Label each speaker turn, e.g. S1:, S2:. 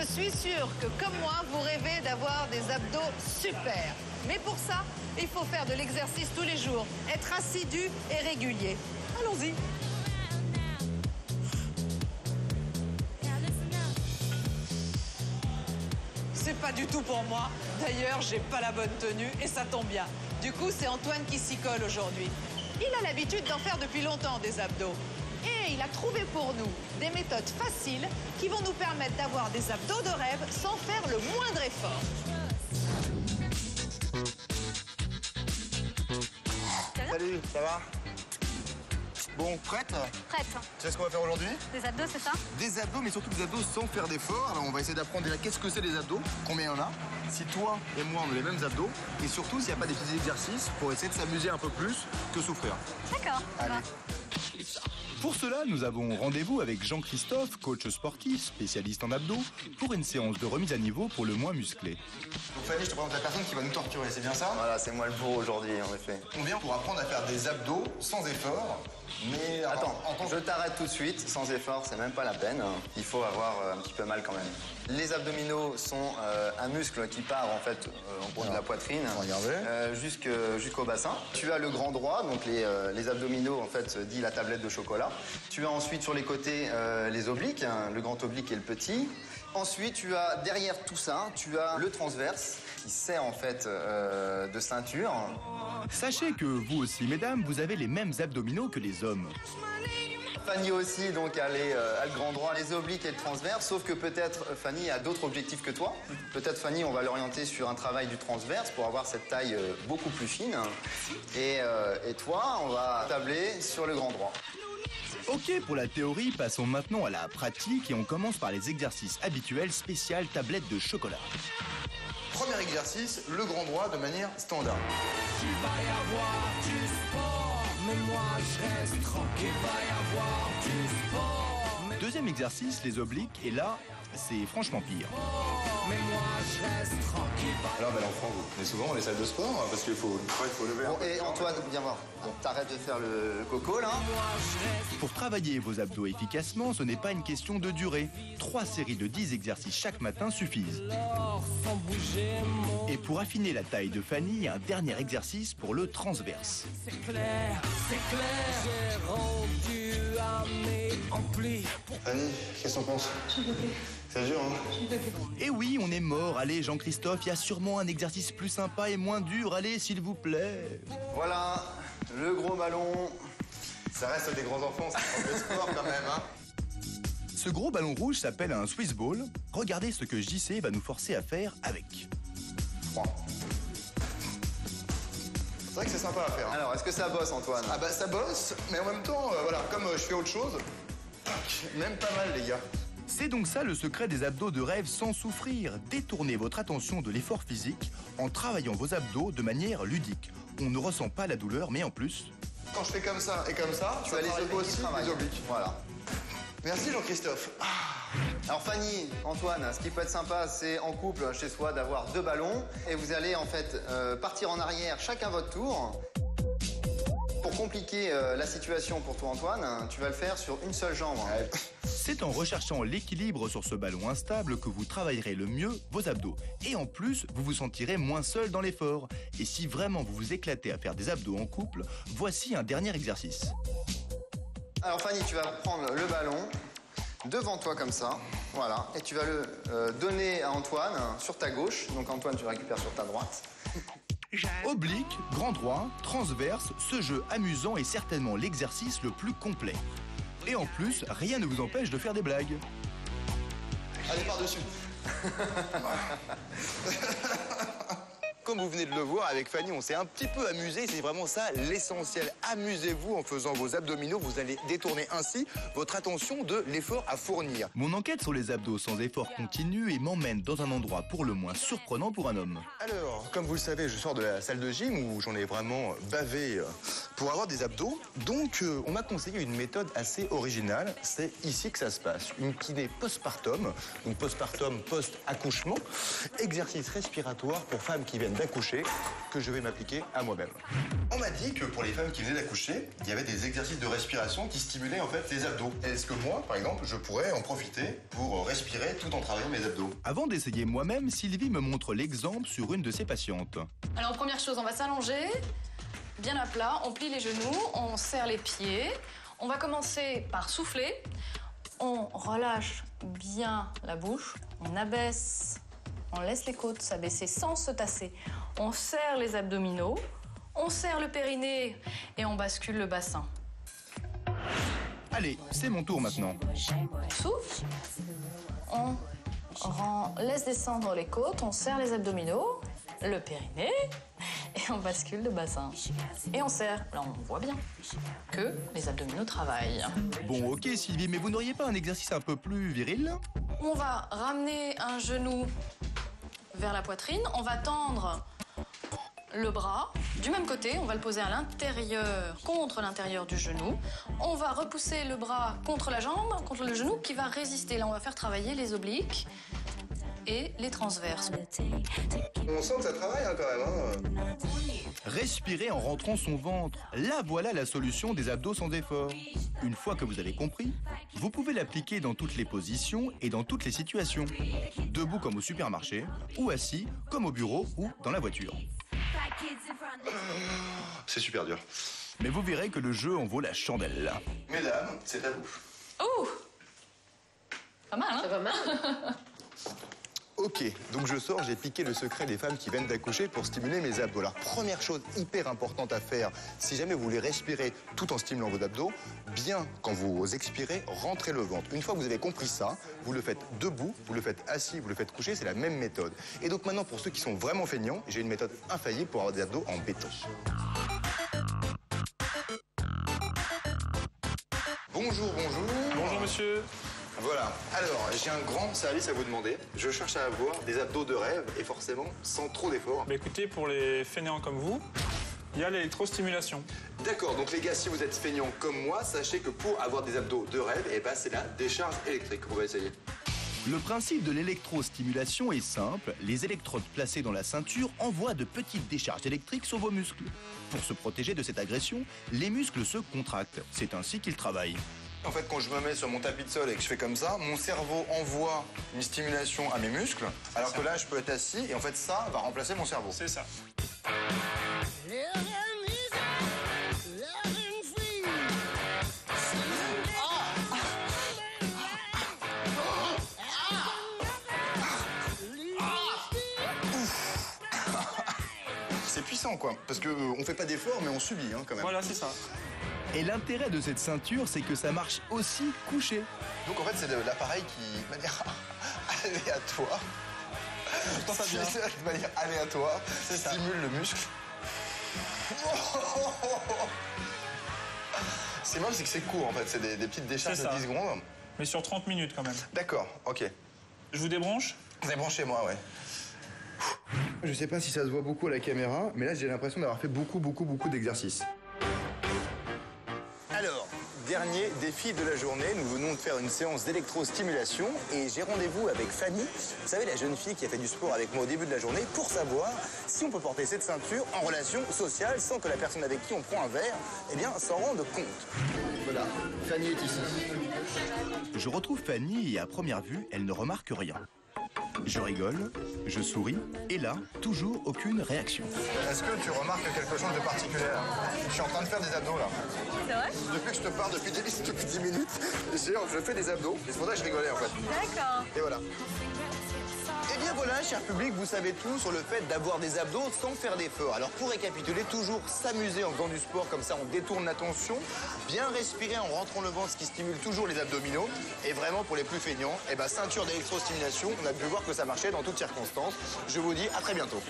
S1: Je suis sûre que, comme moi, vous rêvez d'avoir des abdos super. Mais pour ça, il faut faire de l'exercice tous les jours, être assidu et régulier. Allons-y. C'est pas du tout pour moi. D'ailleurs, j'ai pas la bonne tenue et ça tombe bien. Du coup, c'est Antoine qui s'y colle aujourd'hui. Il a l'habitude d'en faire depuis longtemps des abdos. Et il a trouvé pour nous des méthodes faciles qui vont nous permettre d'avoir des abdos de rêve sans faire le moindre effort.
S2: Salut, ça va? Bon, prête?
S3: Prête.
S2: Tu sais ce qu'on va faire aujourd'hui?
S3: Des abdos, c'est ça?
S2: Des abdos, mais surtout des abdos sans faire d'effort. Alors on va essayer d'apprendre déjà qu'est-ce que c'est les abdos, combien il y en a, si toi et moi on a les mêmes abdos, et surtout s'il n'y a pas des petits exercices pour essayer de s'amuser un peu plus que souffrir.
S3: D'accord.
S2: Allez.
S4: Pour cela, nous avons rendez-vous avec Jean-Christophe, coach sportif, spécialiste en abdos, pour une séance de remise à niveau pour le moins musclé.
S2: Donc Fanny, je te présente la personne qui va nous torturer, c'est bien ça?
S5: Voilà, c'est moi le bourreau aujourd'hui, en effet.
S2: On vient pour apprendre à faire des abdos sans effort, mais...
S5: Attends, je t'arrête tout de suite, sans effort, c'est même pas la peine. Il faut avoir un petit peu mal quand même. Les abdominaux sont un muscle qui part en fait en gros de la poitrine jusqu'au bassin. Tu as le grand droit, donc les abdominaux en fait dit la tablette de chocolat. Tu as ensuite sur les côtés les obliques, hein, le grand oblique et le petit. Ensuite, tu as derrière tout ça, tu as le transverse qui sert en fait de ceinture.
S4: Sachez que vous aussi, mesdames, vous avez les mêmes abdominaux que les hommes.
S5: Fanny aussi, donc, a le grand droit, les obliques et le transverse, sauf que peut-être Fanny a d'autres objectifs que toi. Peut-être Fanny, on va l'orienter sur un travail du transverse pour avoir cette taille beaucoup plus fine. Et toi, on va tabler sur le grand droit.
S4: Ok pour la théorie, passons maintenant à la pratique et on commence par les exercices habituels spécial tablette de chocolat.
S2: Premier exercice, le grand droit de manière standard.
S6: Il va y avoir du sport, mais moi je reste tranquille. Il va y avoir du sport.
S4: Deuxième exercice, les obliques, et là, c'est franchement pire.
S6: Mais moi je reste tranquille.
S2: Alors, l'enfant, vous venez souvent dans les salles de sport parce qu'il faut lever.
S5: Bon, et Antoine, viens voir. Bon, t'arrêtes de faire le coco là.
S4: Pour travailler vos abdos efficacement, ce n'est pas une question de durée. 3 séries de 10 exercices chaque matin suffisent.
S6: Sans bouger mon...
S4: Et pour affiner la taille de Fanny, un dernier exercice pour le transverse.
S6: C'est clair, j'ai rendu à mes amplis.
S2: Fanny, qu'est-ce qu'on pense? C'est dur, hein?
S4: Et oui, on est mort. Allez, Jean-Christophe, il y a sûrement un exercice plus sympa et moins dur. Allez, s'il vous plaît.
S5: Voilà, le gros ballon.
S2: Ça reste des grands enfants, c'est un peu sport quand même, hein?
S4: Ce gros ballon rouge s'appelle un Swiss Ball. Regardez ce que JC va nous forcer à faire avec.
S2: 3. C'est vrai que c'est sympa à faire. Hein.
S5: Alors, est-ce que ça bosse, Antoine?
S2: Ah bah ça bosse, mais en même temps, voilà, comme je fais autre chose, même pas mal les gars.
S4: C'est donc ça le secret des abdos de rêve sans souffrir. Détournez votre attention de l'effort physique en travaillant vos abdos de manière ludique. On ne ressent pas la douleur, mais en plus...
S2: Quand je fais comme ça et comme ça,
S5: tu as les obliques
S2: aussi les obliques.
S5: Voilà.
S2: Merci Jean-Christophe.
S5: Alors Fanny, Antoine, ce qui peut être sympa, c'est en couple chez soi d'avoir 2 ballons et vous allez en fait partir en arrière chacun votre tour. Pour compliquer la situation pour toi Antoine, tu vas le faire sur une seule jambe.
S4: C'est en recherchant l'équilibre sur ce ballon instable que vous travaillerez le mieux vos abdos. Et en plus, vous vous sentirez moins seul dans l'effort. Et si vraiment vous vous éclatez à faire des abdos en couple, voici un dernier exercice.
S5: Alors Fanny, tu vas prendre le ballon devant toi comme ça, voilà, et tu vas le donner à Antoine sur ta gauche. Donc Antoine, tu le récupères sur ta droite.
S4: Oblique, grand droit, transverse, ce jeu amusant est certainement l'exercice le plus complet. Et en plus, rien ne vous empêche de faire des blagues.
S2: Allez, par-dessus. Comme vous venez de le voir avec Fanny, on s'est un petit peu amusé. C'est vraiment ça l'essentiel. Amusez-vous en faisant vos abdominaux. Vous allez détourner ainsi votre attention de l'effort à fournir.
S4: Mon enquête sur les abdos sans effort continue et m'emmène dans un endroit pour le moins surprenant pour un homme.
S2: Alors, comme vous le savez, je sors de la salle de gym où j'en ai vraiment bavé pour avoir des abdos. Donc, on m'a conseillé une méthode assez originale. C'est ici que ça se passe. Une kiné postpartum, donc postpartum, post-accouchement. Exercice respiratoire pour femmes qui viennent d'accoucher que je vais m'appliquer à moi-même. On m'a dit que pour les femmes qui venaient d'accoucher, il y avait des exercices de respiration qui stimulaient en fait les abdos. Est-ce que moi, par exemple, je pourrais en profiter pour respirer tout en travaillant mes abdos?
S4: Avant d'essayer moi-même, Sylvie me montre l'exemple sur une de ses patientes.
S3: Alors première chose, on va s'allonger, bien à plat, on plie les genoux, on serre les pieds. On va commencer par souffler, on relâche bien la bouche, on abaisse, on laisse les côtes s'abaisser sans se tasser. On serre les abdominaux, on serre le périnée et on bascule le bassin.
S4: Allez, c'est mon tour maintenant.
S3: Souffle, on laisse descendre les côtes, on serre les abdominaux, le périnée et on bascule le bassin. Et on serre. Là, on voit bien que les abdominaux travaillent.
S4: Bon, ok Sylvie, mais vous n'auriez pas un exercice un peu plus viril?
S3: On va ramener un genou vers la poitrine, on va tendre le bras du même côté, on va le poser à l'intérieur, contre l'intérieur du genou. On va repousser le bras contre la jambe, contre le genou qui va résister. Là, on va faire travailler les obliques et les transverses.
S2: On sent que ça travaille hein, quand même. Hein.
S4: Respirer en rentrant son ventre. Là, voilà la solution des abdos sans effort. Une fois que vous avez compris, vous pouvez l'appliquer dans toutes les positions et dans toutes les situations. Debout comme au supermarché, ou assis comme au bureau ou dans la voiture.
S2: C'est super dur.
S4: Mais vous verrez que le jeu en vaut la chandelle.
S2: Mesdames, c'est à vous.
S3: Oh! Pas mal, hein?
S7: Ça va mal.
S2: Ok, donc je sors, j'ai piqué le secret des femmes qui viennent d'accoucher pour stimuler mes abdos. Alors, première chose hyper importante à faire, si jamais vous voulez respirer tout en stimulant vos abdos, bien, quand vous expirez, rentrez le ventre. Une fois que vous avez compris ça, vous le faites debout, vous le faites assis, vous le faites couché, c'est la même méthode. Et donc maintenant, pour ceux qui sont vraiment feignants, j'ai une méthode infaillible pour avoir des abdos en béton. Bonjour, bonjour.
S8: Bonjour monsieur.
S2: Voilà, alors j'ai un grand service à vous demander. Je cherche à avoir des abdos de rêve et forcément sans trop d'efforts.
S8: Bah écoutez, pour les fainéants comme vous, il y a l'électrostimulation.
S2: D'accord, donc les gars, si vous êtes feignants comme moi, sachez que pour avoir des abdos de rêve, eh ben, c'est la décharge électrique. On va essayer.
S4: Le principe de l'électrostimulation est simple. Les électrodes placées dans la ceinture envoient de petites décharges électriques sur vos muscles. Pour se protéger de cette agression, les muscles se contractent. C'est ainsi qu'ils travaillent.
S2: En fait, quand je me mets sur mon tapis de sol et que je fais comme ça, mon cerveau envoie une stimulation à mes muscles, alors que là, je peux être assis et en fait, ça va remplacer mon cerveau.
S8: C'est ça.
S2: C'est puissant, quoi. Parce qu'on fait pas d'efforts, mais on subit, hein, quand même.
S8: Voilà, c'est ça.
S4: Et l'intérêt de cette ceinture, c'est que ça marche aussi couché.
S2: Donc, en fait, c'est de l'appareil qui, de manière aléatoire, de manière aléatoire, stimule le muscle. C'est mal, c'est que c'est court, en fait. C'est des petites décharges de 10 secondes.
S8: Mais sur 30 minutes, quand même.
S2: D'accord, ok.
S8: Je vous débranche?
S2: Débranchez-moi, ouais. Je sais pas si ça se voit beaucoup à la caméra, mais là j'ai l'impression d'avoir fait beaucoup d'exercices. Alors, dernier défi de la journée, nous venons de faire une séance d'électrostimulation et j'ai rendez-vous avec Fanny, vous savez la jeune fille qui a fait du sport avec moi au début de la journée, pour savoir si on peut porter cette ceinture en relation sociale sans que la personne avec qui on prend un verre, eh bien, s'en rende compte. Voilà, Fanny est ici.
S4: Je retrouve Fanny et à première vue, elle ne remarque rien. Je rigole, je souris, et là, toujours aucune réaction.
S2: Est-ce que tu remarques quelque chose de particulier là? Je suis en train de faire des abdos là.
S7: C'est vrai?
S2: Depuis que je te parle, depuis 10 minutes, je fais des abdos. C'est pour ça que je rigolais en fait.
S7: D'accord.
S2: Et voilà. Et bien voilà, cher public, vous savez tout sur le fait d'avoir des abdos sans faire d'effort. Alors pour récapituler, toujours s'amuser en faisant du sport, comme ça on détourne l'attention. Bien respirer en rentrant le ventre, ce qui stimule toujours les abdominaux. Et vraiment pour les plus feignants, eh ben, ceinture d'électrostimulation, on a pu voir que ça marchait dans toutes circonstances. Je vous dis à très bientôt.